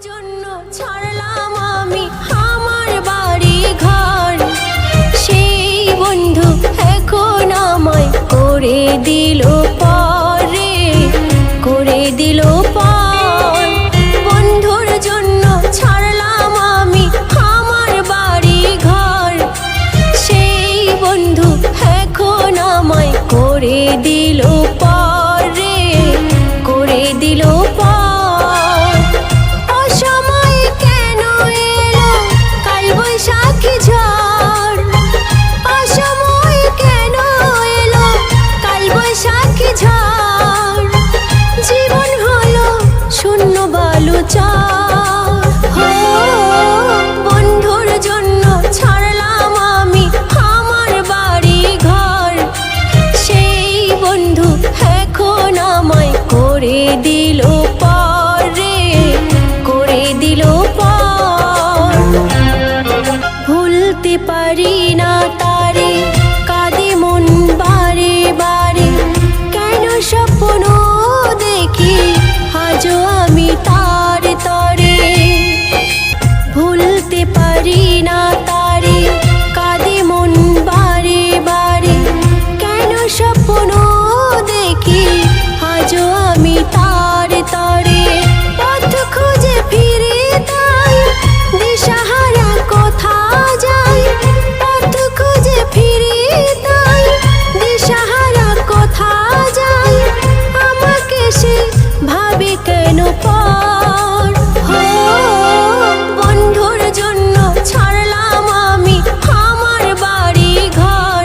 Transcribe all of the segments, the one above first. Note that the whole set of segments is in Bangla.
জন্য ছাড়লাম আমি আমার বাড়ি ঘর, সেই বন্ধু এখন আমায় করে দিল পরে, করে দিল পর। বন্ধুর জন্য ছাড়লাম আমি আমার বাড়ি ঘর, সেই বন্ধু এখন আমায় করে দিল পরে, করে দিল পর। অসময়ে কেন এলো কাল বৈশাখী ঝড়, অসময়ে কেন এলো কাল বৈশাখী ঝড়। জীবন হলো শূন্য বালুচর। বন্ধুর জন্য ছাড়লাম আমি আমার বাড়ি ঘর, সেই বন্ধু এখন আমায় করে দিল পরে, করে দিল পর। ভুলতে পারি না তারে, কাঁদে মন বারে বারে। কেন স্বপ্ন দেখি আজও আমি তার তরে, ভুলতে পারি না তারে, কাঁদে মন বারে বারে। কেন স্বপ্ন দেখি আজও আমি তার তরে। পথ খুঁজে ফিরে তাই দিশাহারা কোথা যাই, পথ খুঁজে ফিরে তাই দিশাহারা কোথা যাই। আমাকে সে ভাবে কেন পর। বন্ধুর জন্য ছাড়লাম আমি আমার বাড়ি ঘর,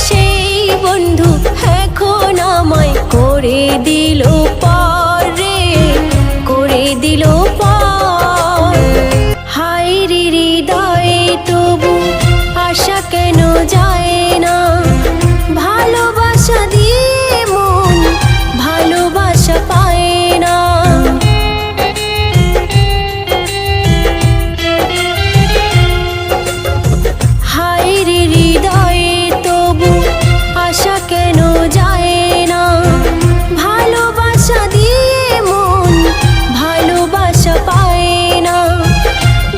সেই বন্ধু এখন আমায় করে দিল পরে, করে দিল পর। হায় রে হৃদয়ে তবু আশা কেন যায় না, ভালোবাসা দিয়ে মন ভালোবাসা পায় না। হায় রে হৃদয়ে তবু আশা কেন যায় না, ভালোবাসা দিয়ে মন ভালোবাসা পায় না।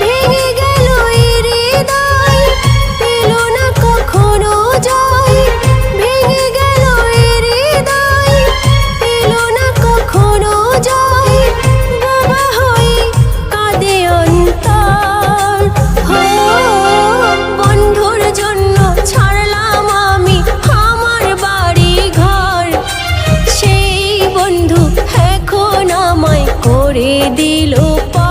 ভেঙে গেল এই হৃদয়, পেল না কখনো জয়। ভেঙে গেল এই হৃদয়, পেল না কখনো জয়। বোবা হয়ে কাঁদে অন্তর। বন্ধুর জন্য ছাড়লাম আমি আমার বাড়ি ঘর, সেই বন্ধু এখন আমায় করে দিল পর।